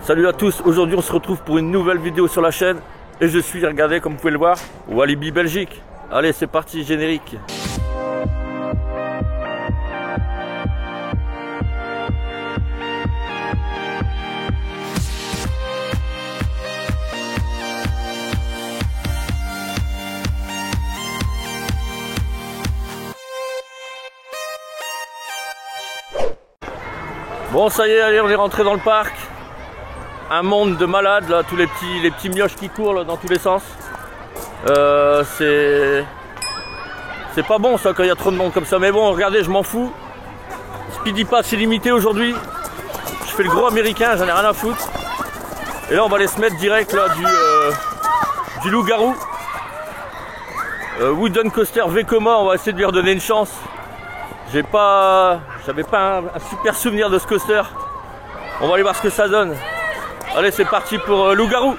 Salut à tous, aujourd'hui on se retrouve pour une nouvelle vidéo sur la chaîne et je suis, regardez comme vous pouvez le voir, Walibi Belgique. Allez c'est parti, générique. Bon ça y est, allez on est rentré dans le parc. Un monde de malades là, tous les petits mioches qui courent là, dans tous les sens. C'est pas bon ça quand il y a trop de monde comme ça, mais bon regardez, je m'en fous. Speedy Pass illimité aujourd'hui. Je fais le gros américain, j'en ai rien à foutre. Et là on va aller se mettre direct là du loup-garou. Wooden Coaster Vekoma, on va essayer de lui redonner une chance. J'avais pas un super souvenir de ce coaster. On va aller voir ce que ça donne. Allez c'est parti pour loup-garou.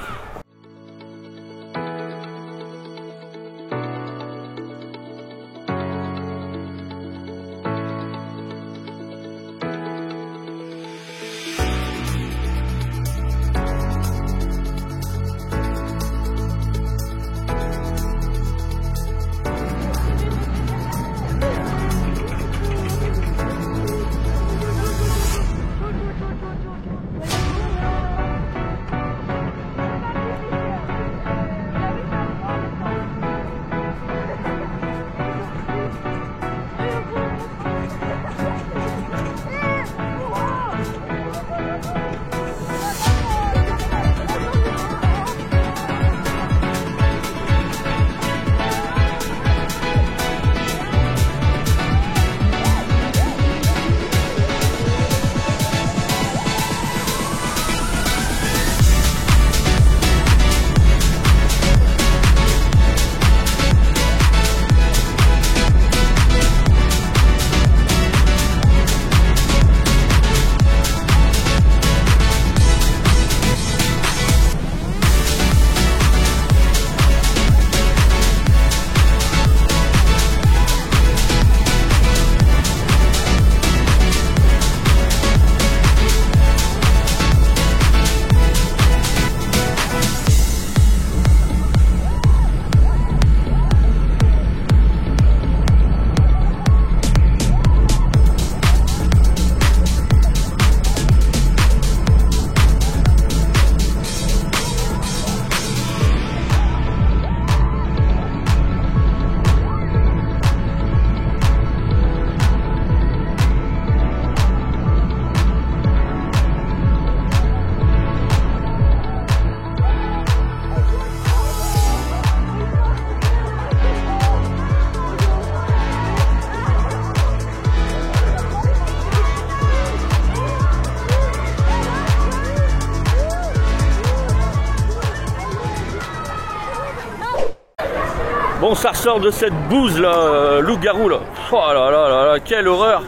Bon ça ressort de cette bouse là, loup-garou là. Oh là là là là, quelle horreur.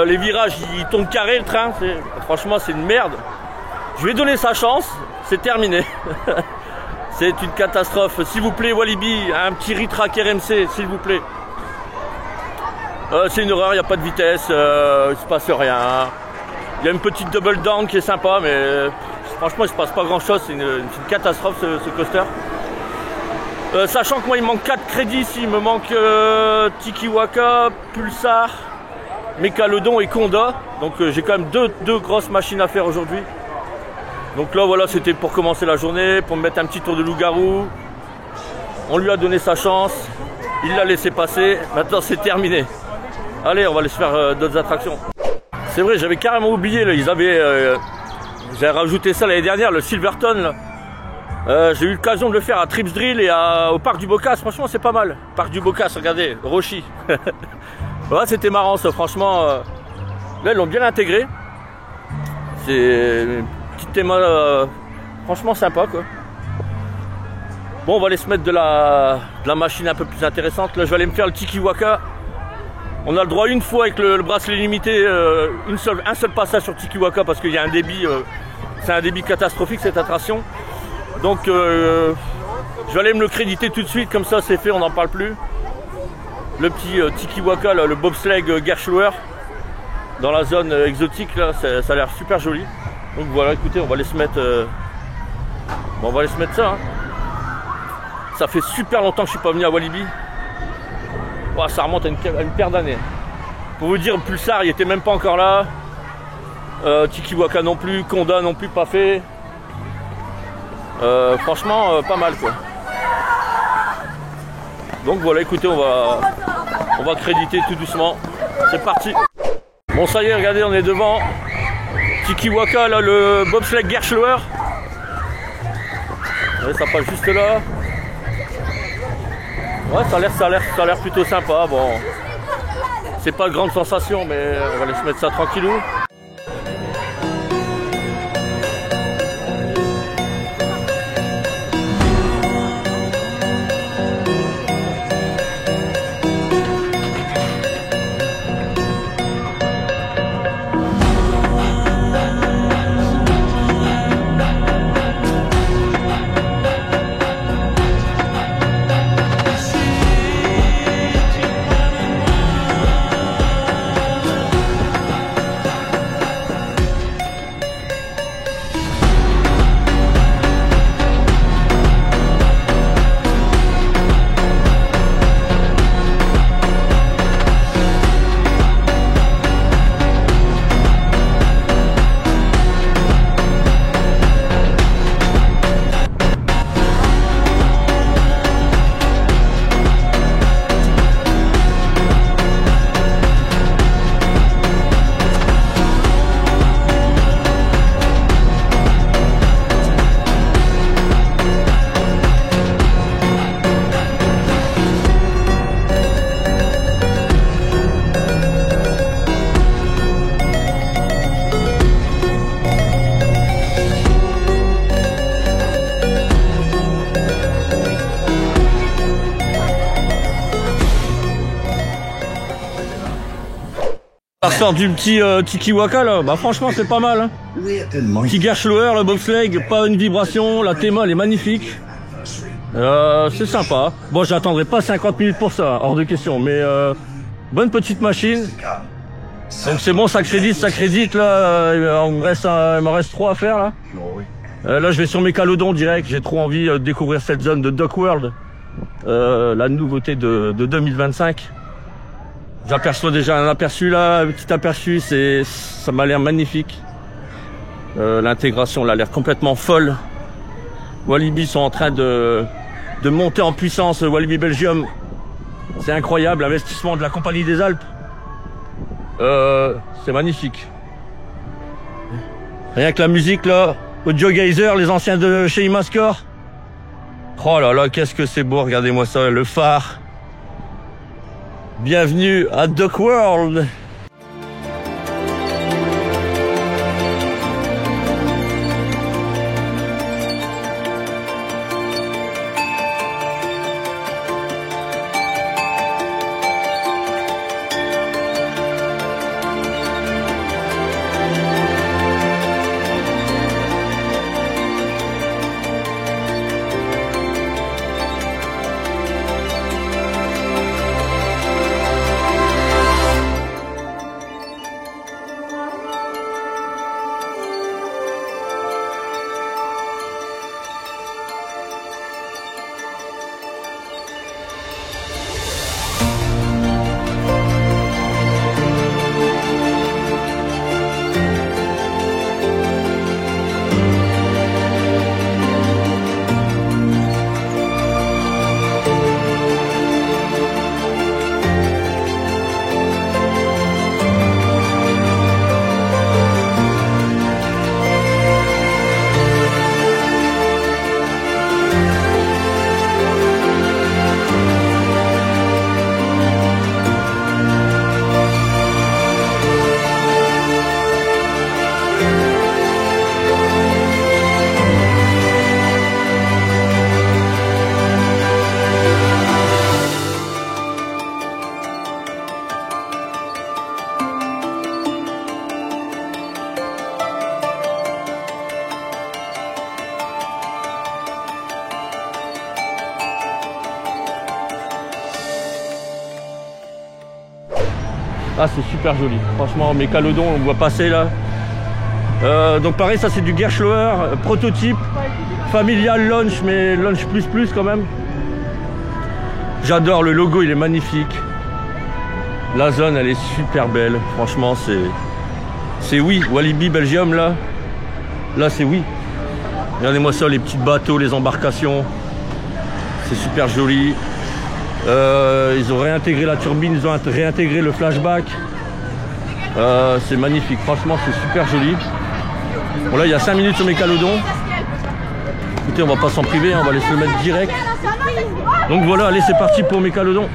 Les virages ils tombent carré le train, franchement c'est une merde. Je vais donner sa chance, c'est terminé. C'est une catastrophe, s'il vous plaît Walibi, un petit ritrack RMC s'il vous plaît. C'est une horreur, il n'y a pas de vitesse, il se passe rien. Il y a une petite double down qui est sympa mais franchement il se passe pas grand chose, c'est une catastrophe ce coaster. Sachant que moi il manque 4 crédits ici, il me manque Tiki-Waka, Pulsar, Mécalodon et Conda. Donc j'ai quand même deux grosses machines à faire aujourd'hui. Donc là voilà, c'était pour commencer la journée, pour me mettre un petit tour de loup-garou. On lui a donné sa chance, il l'a laissé passer, maintenant c'est terminé. Allez, on va aller se faire d'autres attractions. C'est vrai, j'avais carrément oublié, là, j'avais rajouté ça l'année dernière, le Silverton là. J'ai eu l'occasion de le faire à Trips Drill et au parc du Bocas, franchement c'est pas mal. Parc du Bocas, regardez, Rochi. Ouais, c'était marrant ça, franchement. Là ils l'ont bien intégré. C'est une petite thème franchement sympa quoi. Bon on va aller se mettre de la machine un peu plus intéressante. Là je vais aller me faire le Tiki-Waka. On a le droit une fois avec le bracelet limité, un seul passage sur Tiki-Waka parce qu'il y a un débit, c'est un débit catastrophique cette attraction. Donc je vais aller me le créditer tout de suite, comme ça c'est fait, on n'en parle plus. Le petit Tiki-Waka, le bobsleigh Gerschauer, dans la zone exotique, là, ça a l'air super joli. Donc voilà, écoutez, on va aller se mettre bon, on va aller se mettre ça, hein. Ça fait super longtemps que je suis pas venu à Walibi. Oh, ça remonte à une paire d'années. Pour vous dire, Pulsar il était même pas encore là. Tikiwaka non plus, Konda non plus, pas fait. Franchement pas mal quoi. Donc voilà, écoutez, on va créditer tout doucement. C'est parti. Bon ça y est, regardez, on est devant Tikiwaka, là, le bobsleigh Gerschlauer. Ouais, ça passe juste là. Ouais, ça a l'air plutôt sympa. Bon, c'est pas de grande sensation, mais on va aller se mettre ça tranquillou. Ça sort du petit Tikiwaka là, bah franchement c'est pas mal, hein. Petit Gerschlauer, le bobsleigh, pas une vibration, la théma elle est magnifique. C'est sympa. Bon, j'attendrai pas 50 minutes pour ça, hors de question, mais bonne petite machine. Donc c'est bon, ça crédite là, il me reste 3 à faire là. Là je vais sur Mégalodon direct, j'ai trop envie de découvrir cette zone de Duck World, la nouveauté de 2025. J'aperçois déjà un aperçu là, un petit aperçu, ça m'a l'air magnifique. L'intégration là a l'air complètement folle. Walibi sont en train de monter en puissance, Walibi Belgium. C'est incroyable, l'investissement de la Compagnie des Alpes. C'est magnifique. Rien que la musique là, Audio Geyser, les anciens de chez Imascore. Oh là là, qu'est-ce que c'est beau, regardez-moi ça, le phare. Bienvenue à Duck World. Ah, c'est super joli. Franchement, Mégalodon, on voit passer là. Donc pareil, ça c'est du Gerstlauer, prototype, familial launch, mais launch plus quand même. J'adore, le logo il est magnifique. La zone elle est super belle, franchement c'est oui, Walibi Belgium là c'est oui. Regardez-moi ça, les petits bateaux, les embarcations, c'est super joli. Ils ont réintégré la turbine, ils ont réintégré le flashback. C'est magnifique, franchement c'est super joli. Bon là il y a 5 minutes sur Mécalodon. Écoutez, on va pas s'en priver, on va laisser le mettre direct. Donc voilà, allez c'est parti pour Mécalodon.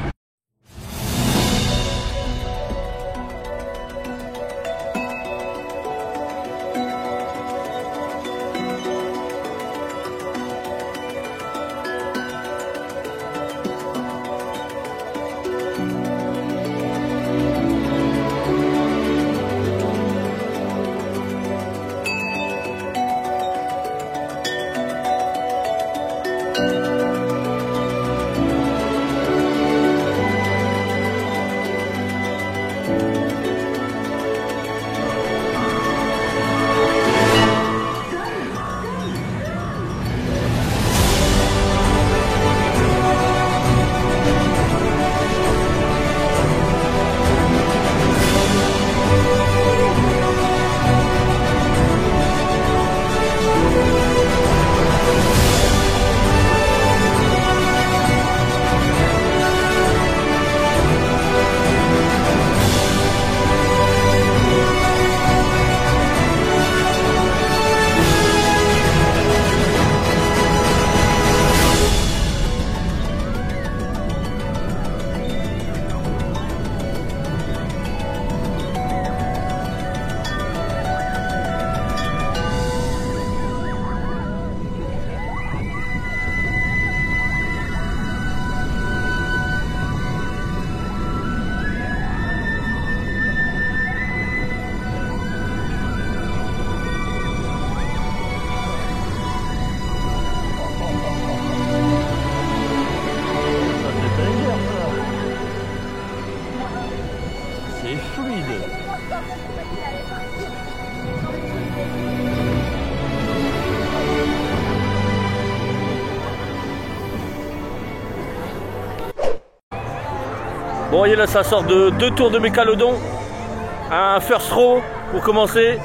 Bon, vous voyez là, ça sort de 2 tours de Mécalodon. Un first row pour commencer.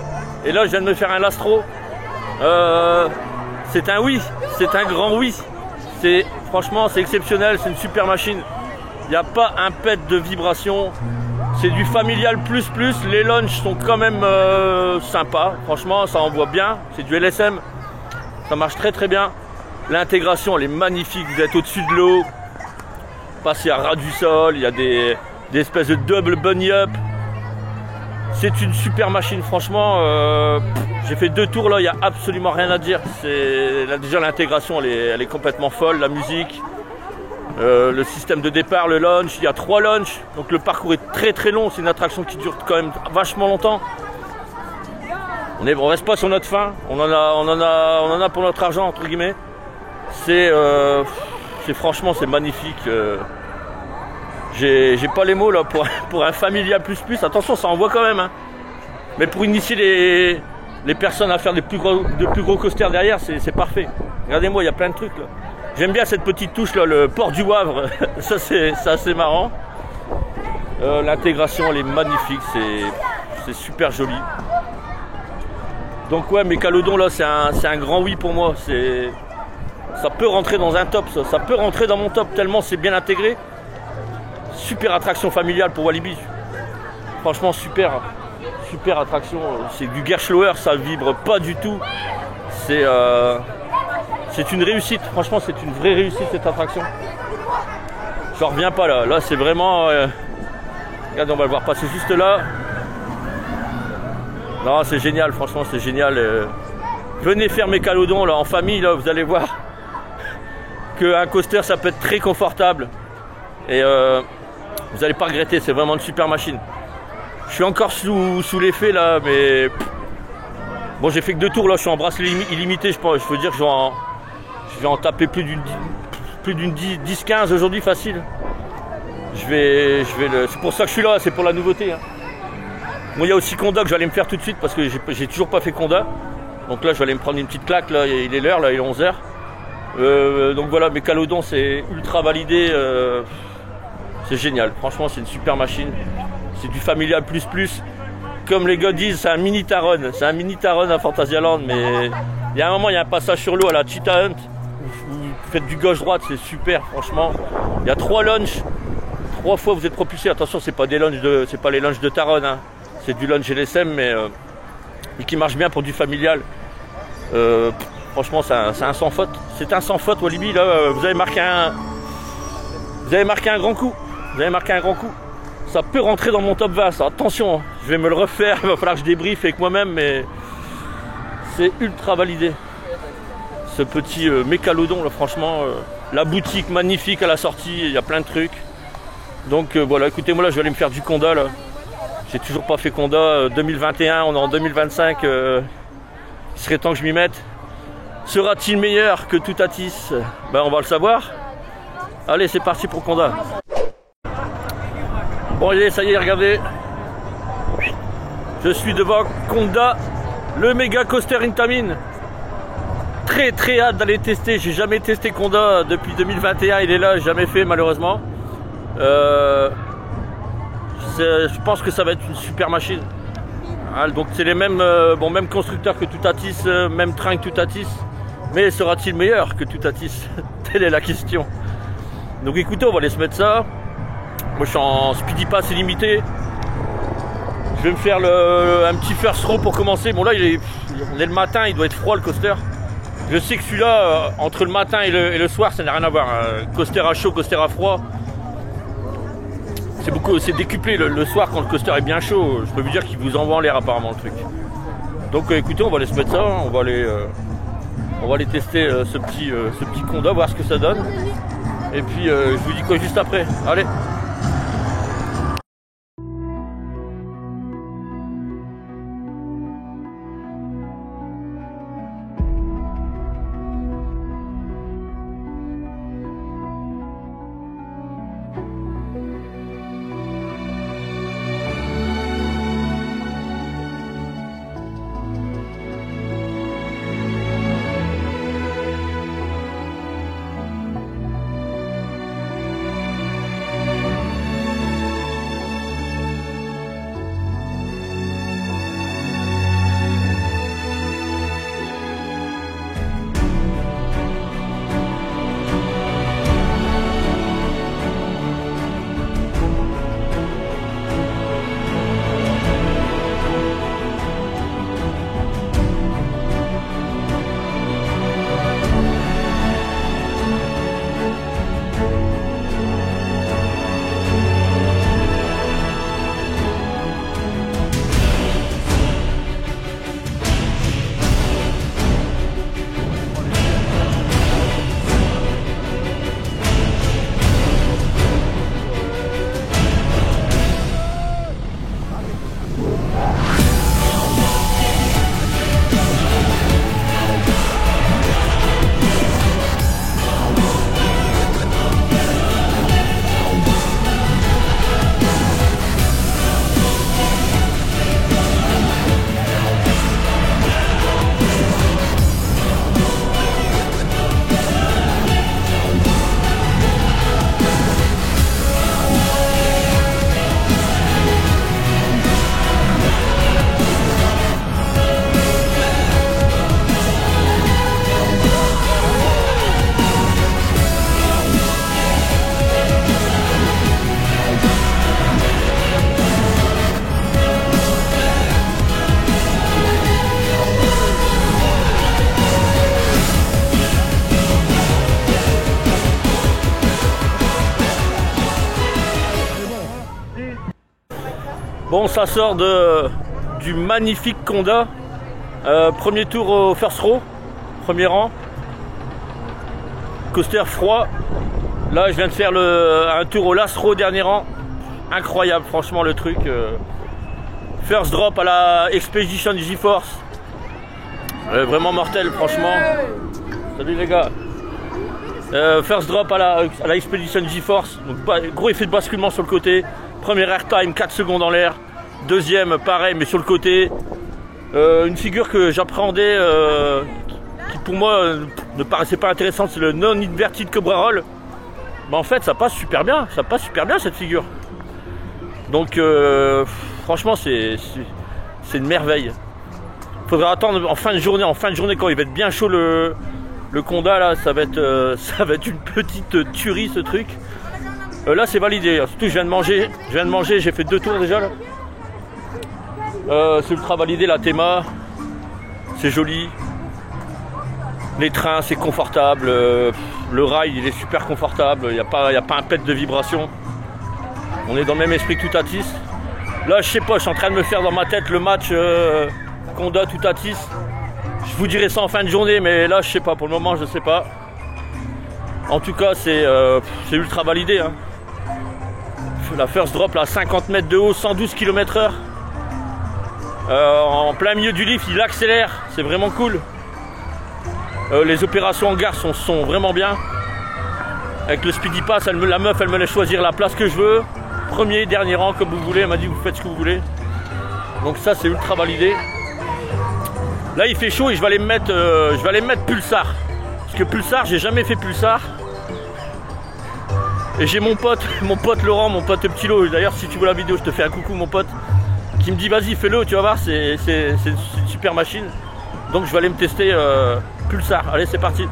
Et là, je viens de me faire un last row. C'est un oui, c'est un grand oui. Franchement, c'est exceptionnel, c'est une super machine. Il n'y a pas un pet de vibration. C'est du familial plus. Les launches sont quand même sympas. Franchement, ça envoie bien. C'est du LSM. Ça marche très bien. L'intégration, elle est magnifique. Vous êtes au-dessus de l'eau. Passez à ras du sol. Il y a des espèces de double bunny up. C'est une super machine. Franchement, j'ai fait 2 tours là. Il n'y a absolument rien à dire. Déjà, l'intégration, elle est complètement folle. La musique. Le système de départ, le launch, il y a 3 launches, donc le parcours est très long, c'est une attraction qui dure quand même vachement longtemps. On reste pas sur notre faim, on en a pour notre argent entre guillemets. Franchement c'est magnifique. J'ai pas les mots là pour un familial plus. Attention, ça envoie quand même, hein. Mais pour initier les personnes à faire de plus gros coasters derrière, c'est parfait. Regardez-moi, il y a plein de trucs là. J'aime bien cette petite touche là, le port du Wavre, ça c'est assez marrant. L'intégration elle est magnifique, c'est super joli. Donc ouais, Mécalodon là c'est un grand oui pour moi. Ça peut rentrer dans un top, ça peut rentrer dans mon top tellement c'est bien intégré. Super attraction familiale pour Walibi. Franchement super attraction. C'est du Gerstlauer, ça vibre pas du tout. C'est une réussite, franchement c'est une vraie réussite cette attraction. J'en reviens pas là, là c'est vraiment... Regardez, on va le voir passer juste là. Non, c'est génial, franchement c'est génial. Venez faire Mécalodon là en famille, là, vous allez voir qu'un coaster ça peut être très confortable. Et vous n'allez pas regretter, c'est vraiment une super machine. Je suis encore sous l'effet là, mais... Bon, j'ai fait que 2 tours là, je suis en bracelet illimité, je peux dire que je vais en taper plus d'une 10-15 aujourd'hui facile. C'est pour ça que je suis là, c'est pour la nouveauté, hein. Bon, il y a aussi Conda que je vais aller me faire tout de suite parce que j'ai toujours pas fait Conda. Donc là je vais aller me prendre une petite claque, là il est l'heure, là il est 11h. Donc voilà, Mécalodon c'est ultra validé, c'est génial, franchement c'est une super machine. C'est du familial plus plus. Comme les gars disent, c'est un mini Taron. C'est un mini Taron à Fantasyland, mais il y a un moment, il y a un passage sur l'eau à la Cheetah Hunt. Vous faites du gauche-droite, c'est super, franchement. Il y a 3 launches. 3 fois vous êtes propulsé. Attention, c'est pas les launches de Taron, hein. C'est du launch LSM, mais qui marche bien pour du familial. Franchement, c'est un sans faute. C'est un sans faute, Walibi. Là, vous avez marqué un grand coup. Vous avez marqué un grand coup. Ça peut rentrer dans mon top 20, ça. Attention, je vais me le refaire. Il va falloir que je débriefe avec moi-même, mais c'est ultra validé. Ce petit Mécalodon, là, franchement, la boutique magnifique à la sortie. Il y a plein de trucs. Donc voilà, écoutez, moi là, je vais aller me faire du Conda là. J'ai toujours pas fait Conda. 2021, on est en 2025. Il serait temps que je m'y mette. Sera-t-il meilleur que Toutatis? Ben, on va le savoir. Allez, c'est parti pour Conda. Bon, allez, ça y est, regardez. Je suis devant Conda, le méga coaster Intamin. Très très hâte d'aller tester. J'ai jamais testé Conda depuis 2021. Il est là, jamais fait malheureusement. Je pense que ça va être une super machine. Donc c'est les mêmes, même constructeurs que Toutatis, même train que Toutatis. Mais sera-t-il meilleur que Toutatis? Telle est la question. Donc écoutez, on va aller se mettre ça. Moi je suis en speedy pass illimité. Je vais me faire un petit first row pour commencer. Bon là on est le matin, il doit être froid le coaster. Je sais que celui-là, entre le matin et le soir, ça n'a rien à voir. Coaster à chaud, coaster à froid. C'est décuplé le soir quand le coaster est bien chaud. Je peux vous dire qu'il vous envoie en l'air apparemment le truc. Donc écoutez, on va aller se mettre ça. On va aller tester ce petit Conda, voir ce que ça donne. Et puis je vous dis quoi juste après. Allez. Bon, ça sort du magnifique Conda. Premier tour au first row, premier rang. Coaster froid. Là, je viens de faire un tour au last row, dernier rang. Incroyable, franchement, le truc. First drop à la Expedition GeForce. Vraiment mortel, franchement. Salut les gars. First drop à la Expedition GeForce. Donc, gros effet de basculement sur le côté. Premier airtime, 4 secondes en l'air. Deuxième, pareil, mais sur le côté. Une figure que j'appréhendais, qui pour moi ne paraissait pas intéressante, c'est le non-inverted Cobra Roll. Mais en fait, ça passe super bien cette figure. Donc, franchement, c'est une merveille. Il faudra attendre en fin de journée quand il va être bien chaud le Conda là, ça va être une petite tuerie ce truc. Là c'est validé, surtout je viens de manger, j'ai fait 2 tours déjà là. C'est ultra validé la Tema, c'est joli. Les trains c'est confortable, le rail il est super confortable, il n'y a pas un pet de vibration. On est dans le même esprit que Toutatis. Là je sais pas, je suis en train de me faire dans ma tête le match Conda Toutatis. Je vous dirai ça en fin de journée, mais là je sais pas, pour le moment je sais pas. En tout cas c'est ultra validé hein. La first drop là, à 50 mètres de haut, 112 km/h. En plein milieu du lift il accélère, c'est vraiment cool. Les opérations en gare sont vraiment bien. Avec le Speedy Pass, la meuf elle me laisse choisir la place que je veux. Premier, dernier rang comme vous voulez, elle m'a dit vous faites ce que vous voulez. Donc ça c'est ultra validé. Là il fait chaud et je vais aller me mettre Pulsar. Parce que Pulsar, j'ai jamais fait Pulsar. Et j'ai mon pote Laurent, mon pote Petit Lot. D'ailleurs si tu vois la vidéo, je te fais un coucou mon pote. Qui me dit vas-y fais-le, tu vas voir, c'est une super machine. Donc je vais aller me tester Pulsar. Allez c'est parti.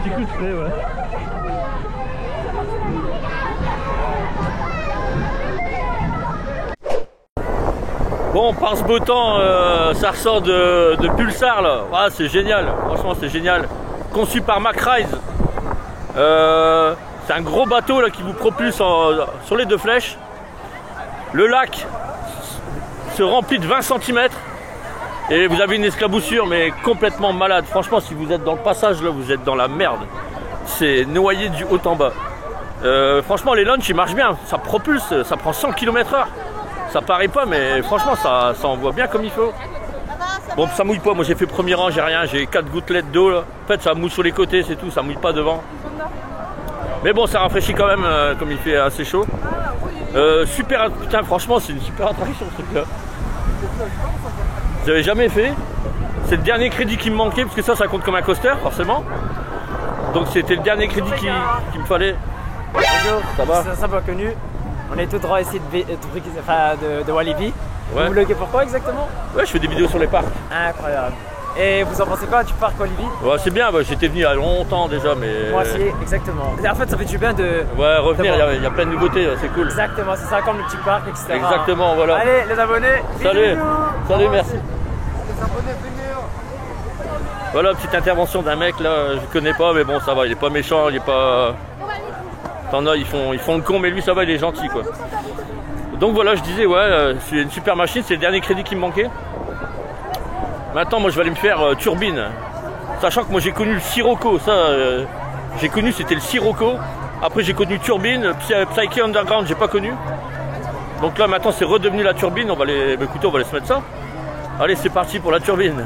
Petit coup de frais, ouais. Bon, par ce beau temps, ça ressort de Pulsar là. Ah, c'est génial, franchement c'est génial. Conçu par MacRise. C'est un gros bateau là qui vous propulse sur les 2 flèches. Le lac se remplit de 20 cm. Et vous avez une esclaboussure mais complètement malade. Franchement si vous êtes dans le passage là, vous êtes dans la merde. C'est noyé du haut en bas. Franchement les launches ils marchent bien. Ça propulse, ça prend 100 km/h. Ça paraît pas mais franchement ça envoie bien comme il faut. Bon ça mouille pas, moi j'ai fait premier rang, j'ai rien, j'ai 4 gouttelettes d'eau là. En fait ça mouille sur les côtés c'est tout, ça mouille pas devant. Mais bon ça rafraîchit quand même comme il fait assez chaud. Super, putain franchement c'est une super attraction ce truc là. J'avais jamais fait. C'est le dernier crédit qui me manquait parce que ça compte comme un coaster forcément. Donc c'était le dernier crédit qu'il me fallait. Bonjour, ça va? Ça va connu. On est tout droit ici de Walibi. Ouais. Vous bloquez pourquoi exactement? Ouais, je fais des vidéos sur les parcs. Incroyable. Et vous en pensez quoi du parc Walibi? Ouais, c'est bien, ouais, j'étais venu il y a longtemps déjà, mais... Moi aussi, exactement. En fait, ça fait du bien de... Ouais, revenir, il y a plein de nouveautés, c'est cool. Exactement, c'est ça comme le petit parc, etc. Exactement, voilà. Allez, les abonnés. Salut. Salut, merci. Les abonnés, venez. Voilà, petite intervention d'un mec là, je connais pas, mais bon, ça va, il est pas méchant, il est pas... T'en as, ils font le con, mais lui, ça va, il est gentil, quoi. Donc voilà, je disais, ouais, c'est une super machine, c'est le dernier crédit qui me manquait. Maintenant, moi, je vais aller me faire turbine. Sachant que moi, j'ai connu le Sirocco, ça, j'ai connu, c'était le Sirocco. Après, j'ai connu turbine, Psyche Underground, j'ai pas connu. Donc là, maintenant, c'est redevenu la turbine, on va aller, bah, écoutez, on va aller se mettre ça. Allez, c'est parti pour la turbine.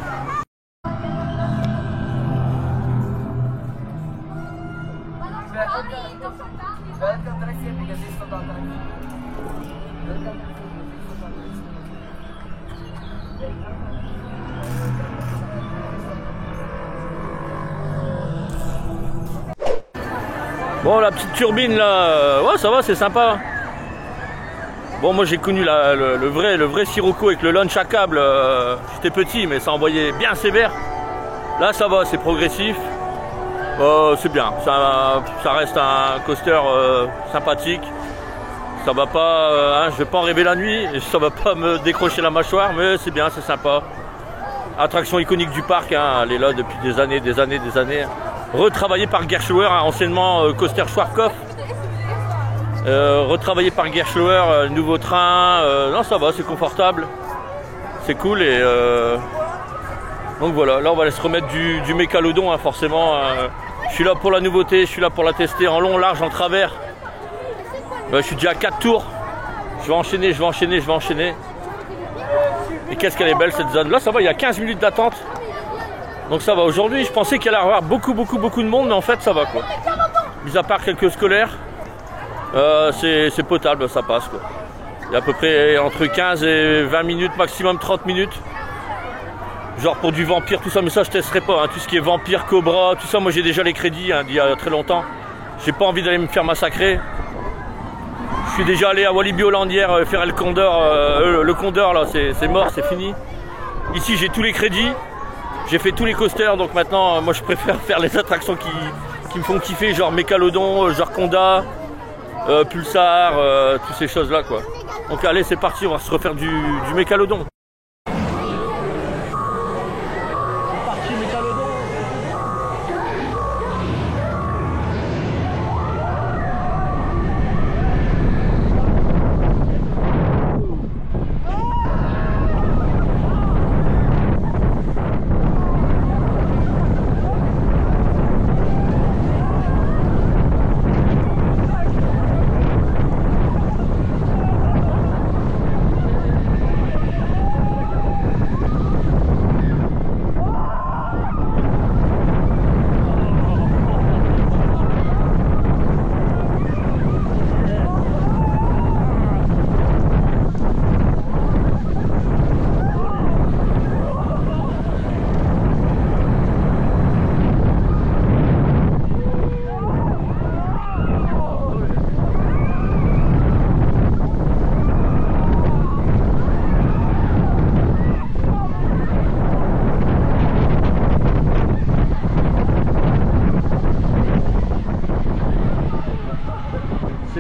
Bon, la petite turbine là, ouais, ça va, c'est sympa. Bon, moi j'ai connu le vrai Sirocco avec le launch à câble. J'étais petit, mais ça envoyait bien sévère. Là, ça va, c'est progressif. C'est bien. Ça reste un coaster sympathique. Ça va pas, je vais pas en rêver la nuit. Et ça va pas me décrocher la mâchoire, mais c'est bien, c'est sympa. Attraction iconique du parc, hein, elle est là depuis des années. Retravaillée par Gerstlauer, hein, anciennement coaster Schwarzkopf. Retravaillé par Gerstlauer, nouveau train. Non, ça va, c'est confortable. C'est cool. Et donc voilà, là on va se remettre du Mécalodon, hein, forcément. Je suis là pour la nouveauté, je suis là pour la tester en long, large, en travers. Je suis déjà à 4 tours. Je vais enchaîner. Et qu'est-ce qu'elle est belle cette zone. Là ça va, il y a 15 minutes d'attente. Donc ça va. Aujourd'hui je pensais qu'il allait y avoir beaucoup de monde, mais en fait ça va quoi. Mis à part quelques scolaires, c'est potable, ça passe quoi. Il y a à peu près entre 15 et 20 minutes, maximum 30 minutes. Genre pour du vampire, tout ça, mais ça je testerai pas, hein. Tout ce qui est vampire, cobra, tout ça, moi j'ai déjà les crédits, hein, d'il y a très longtemps. J'ai pas envie d'aller me faire massacrer. Je suis déjà allé à Walibi Hollandière faire le Condor. Le Condor là, c'est mort, c'est fini. Ici j'ai tous les crédits, j'ai fait tous les coasters, donc maintenant moi je préfère faire les attractions qui me font kiffer, genre Mécalodon, genre Conda, Pulsar, toutes ces choses là quoi. Donc allez, c'est parti, on va se refaire du Mécalodon.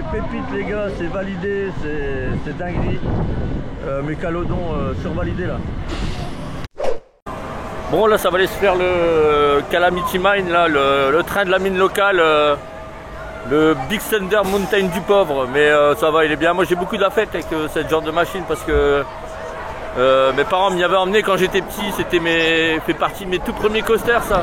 Pépite les gars, c'est validé, c'est dinguerie. Mécalodon survalidé là. Bon là ça va aller se faire le Calamity Mine là, le train de la mine locale, le Big Thunder Mountain du pauvre, mais ça va, il est bien. Moi j'ai beaucoup d'affect avec ce genre de machine parce que mes parents m'y avaient emmené quand j'étais petit, c'était fait partie de mes tout premiers coasters ça.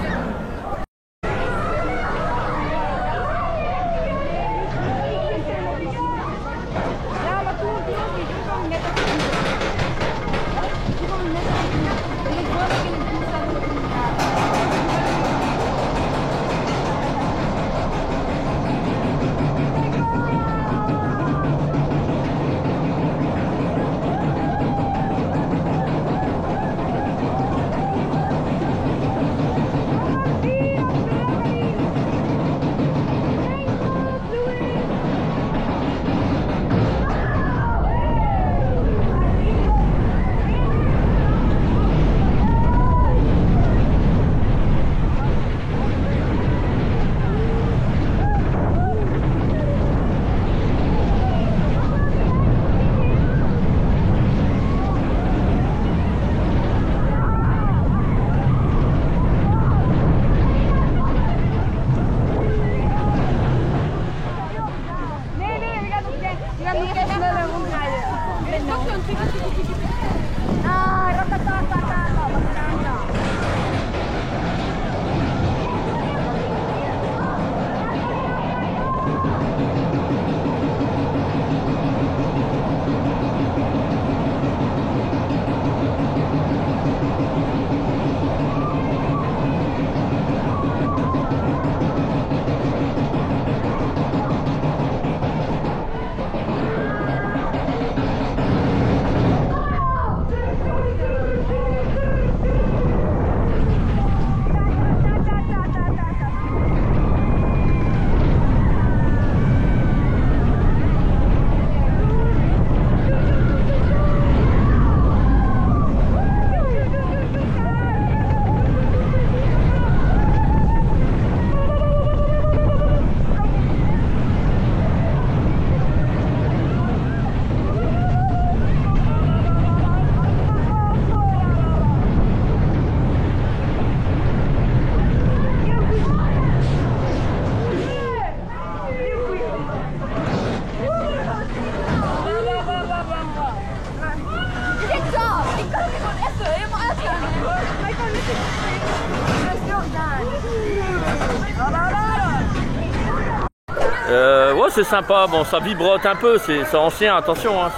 Ouais, c'est sympa, bon ça vibrote un peu, c'est ancien, attention, hein,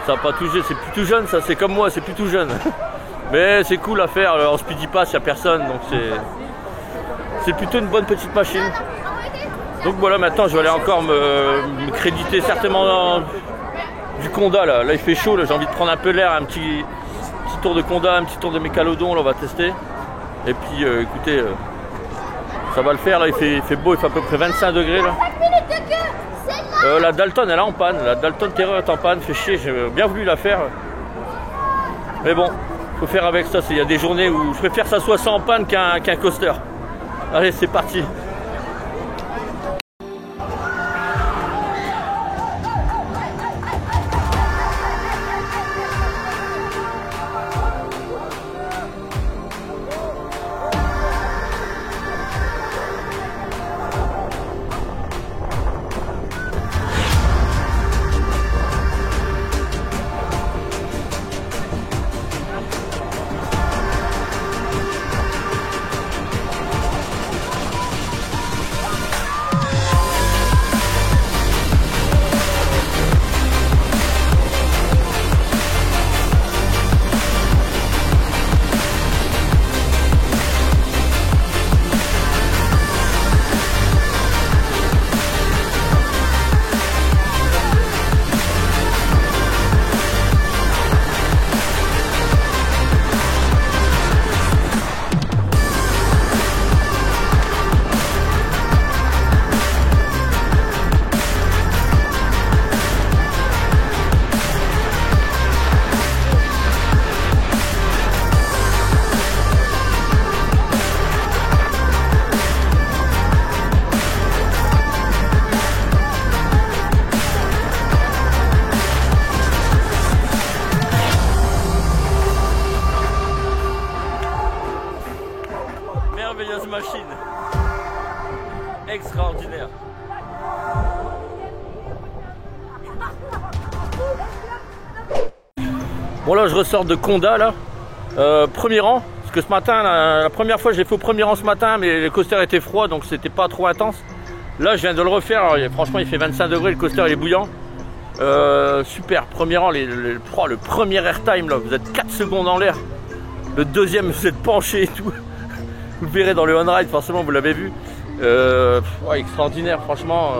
ça va pas toucher, c'est plus tout jeune, ça c'est comme moi, c'est plus tout jeune. Mais c'est cool à faire, en speedy pass, il n'y a personne, donc c'est plutôt une bonne petite machine. Donc voilà, maintenant je vais aller encore me créditer certainement du Conda là. Là il fait chaud, j'ai envie de prendre un peu l'air, un petit tour de Conda, un petit tour de Mécalodon, là on va tester. Et puis écoutez, ça va le faire, là il fait beau, il fait à peu près 25 degrés là. La Dalton elle est en panne, la Dalton Terreur est en panne, fait chier, j'ai bien voulu la faire. Mais bon, faut faire avec ça, il y a des journées où je préfère que ça soit sans panne qu'un coaster. Allez, c'est parti. Merveilleuse machine, extraordinaire. Bon là je ressors de Conda là, premier rang, parce que ce matin, la première fois j'ai fait au premier rang ce matin, mais le coaster était froid donc c'était pas trop intense. Là je viens de le refaire, alors, franchement il fait 25 degrés, le coaster il est bouillant. Super, premier rang, le premier airtime là, vous êtes 4 secondes en l'air. Le deuxième vous êtes penché et tout. Vous le verrez dans le on-ride, forcément vous l'avez vu. Ouais, extraordinaire, franchement.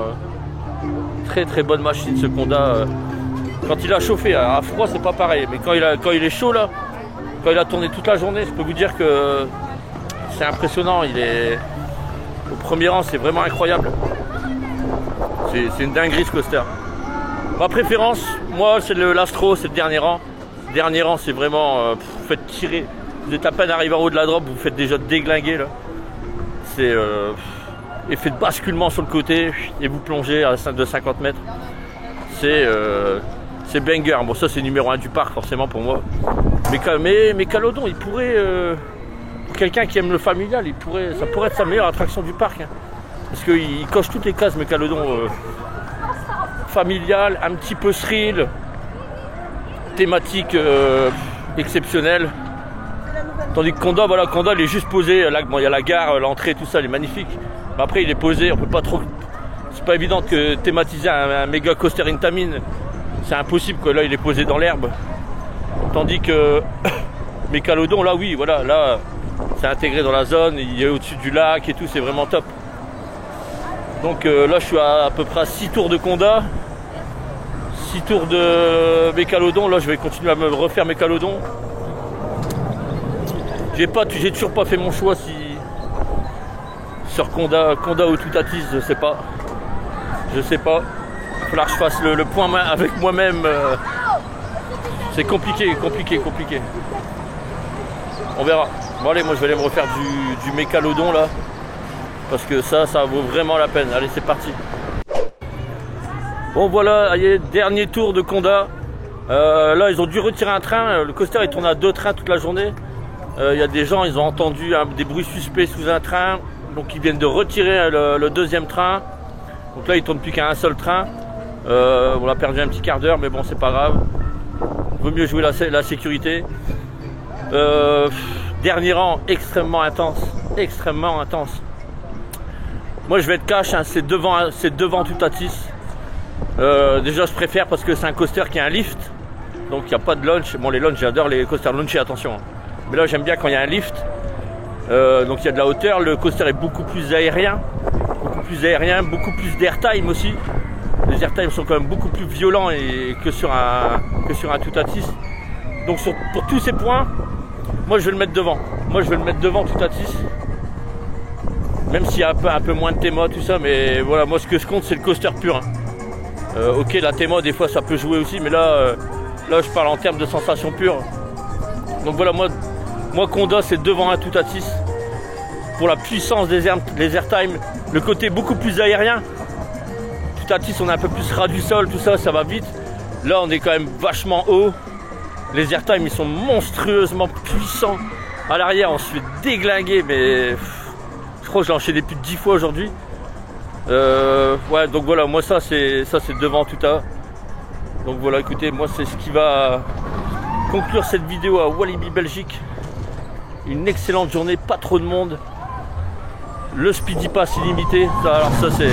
Très très bonne machine ce Conda. Quand il a chauffé, à froid c'est pas pareil. Mais quand il est chaud là, quand il a tourné toute la journée, je peux vous dire que c'est impressionnant. Il est au premier rang, c'est vraiment incroyable. C'est une dinguerie ce coaster. Ma préférence, moi c'est l'Astro, c'est le dernier rang. Le dernier rang c'est vraiment, vous faites tirer. Vous êtes à peine arrivé en haut de la drop, vous faites déjà déglinguer là. C'est effet de basculement sur le côté et vous plongez à 50 mètres. C'est banger. Bon ça c'est numéro 1 du parc forcément pour moi. Mais Mécalodon, il pourrait, pour quelqu'un qui aime le familial, ça pourrait être sa meilleure attraction du parc. Hein. Parce qu'il coche toutes les cases Mécalodon. Familial, un petit peu thrill, thématique exceptionnelle. Tandis que Conda, voilà, Conda il est juste posé, là bon, il y a la gare, l'entrée, tout ça, il est magnifique. Mais après il est posé, on peut pas trop. C'est pas évident que thématiser un méga coaster Intamin, c'est impossible quoi, là il est posé dans l'herbe. Tandis que Mécalodon, là oui, voilà, là c'est intégré dans la zone, il est au-dessus du lac et tout, c'est vraiment top. Donc là je suis à peu près à 6 tours de Conda, 6 tours de Mécalodon, là je vais continuer à me refaire Mécalodon. J'ai toujours pas fait mon choix sur Conda ou Toutatis, je sais pas. Il va falloir que je fasse le point avec moi-même. C'est compliqué. On verra. Bon allez, moi je vais aller me refaire du Mécalodon là. Parce que ça vaut vraiment la peine. Allez, c'est parti. Bon voilà, allez, dernier tour de Conda. Là ils ont dû retirer un train. Le coaster il tourne à 2 trains toute la journée. Il y a des gens, ils ont entendu des bruits suspects sous un train, donc ils viennent de retirer le deuxième train. Donc là, il ne tourne plus qu'à un seul train. On a perdu un petit quart d'heure, mais bon, c'est pas grave. Vaut mieux jouer la sécurité. Dernier rang, extrêmement intense. Moi je vais être cash, hein, c'est devant Toutatis. Déjà je préfère parce que c'est un coaster qui a un lift. Donc il n'y a pas de launch. Bon les launch, j'adore les coasters launchés, attention. Mais là j'aime bien quand il y a un lift. Donc il y a de la hauteur, le coaster est beaucoup plus aérien. Beaucoup plus d'airtime aussi. Les airtime sont quand même beaucoup plus violents que sur un Toutatis. Donc pour tous ces points, moi je vais le mettre devant. Moi je vais le mettre devant Toutatis. Même s'il y a un peu moins de théma, tout ça, mais voilà, moi ce que je compte c'est le coaster pur. Hein. Ok, la théma des fois ça peut jouer aussi, mais là je parle en termes de sensations pures. Donc voilà, moi Conda c'est devant un Toutatis. Pour la puissance des airtime, le côté beaucoup plus aérien. Toutatis on est un peu plus ras du sol, tout ça, ça va vite. Là on est quand même vachement haut. Les airtime ils sont monstrueusement puissants. À l'arrière on se fait déglinguer, mais je crois que j'ai enchaîné plus de 10 fois aujourd'hui. Ouais, donc voilà, moi ça c'est devant tout à. Donc voilà, écoutez, moi c'est ce qui va conclure cette vidéo à Walibi Belgique. Une excellente journée, pas trop de monde. Le Speedy Pass illimité, alors ça c'est...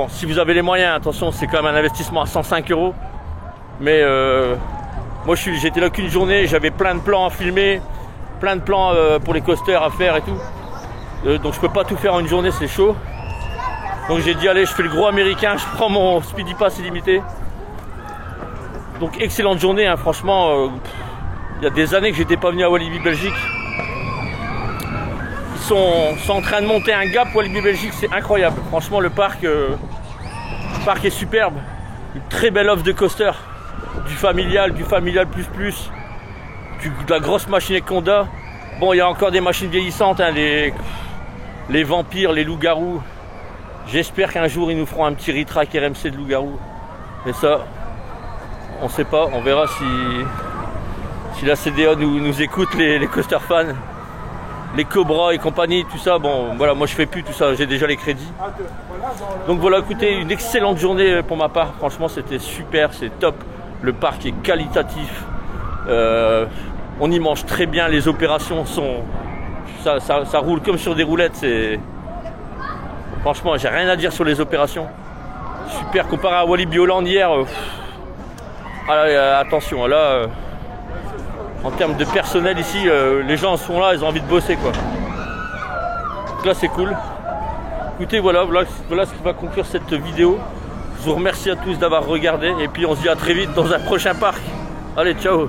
Si vous avez les moyens, attention, c'est quand même un investissement à 105 €. Mais moi j'étais là qu'une journée, j'avais plein de plans à filmer, plein de plans pour les coasters à faire et tout. Donc je peux pas tout faire en une journée, c'est chaud. Donc j'ai dit allez, je fais le gros américain, je prends mon Speedy Pass illimité. Donc excellente journée, hein, franchement. Il y a des années que j'étais pas venu à Walibi Belgique. Ils sont en train de monter un gap. Walibi Belgique, c'est incroyable. Franchement, le parc est superbe. Une très belle offre de coaster. Du familial plus. De la grosse machine Conda. Bon, il y a encore des machines vieillissantes, hein, les vampires, les loups-garous. J'espère qu'un jour ils nous feront un petit retrack RMC de loups-garous. Mais ça, on sait pas. On verra si la CDA nous écoute, les coaster fans, les Cobra et compagnie, tout ça. Bon, voilà, moi je fais plus tout ça, j'ai déjà les crédits. Donc voilà, écoutez, une excellente journée pour ma part. Franchement, c'était super, c'est top. Le parc est qualitatif. On y mange très bien, les opérations sont... Ça roule comme sur des roulettes. Franchement, j'ai rien à dire sur les opérations. Super, comparé à Walibi Holland hier. Attention, là... En termes de personnel ici, les gens sont là, ils ont envie de bosser quoi. Donc là c'est cool. Écoutez, voilà ce qui va conclure cette vidéo. Je vous remercie à tous d'avoir regardé et puis on se dit à très vite dans un prochain parc. Allez, ciao.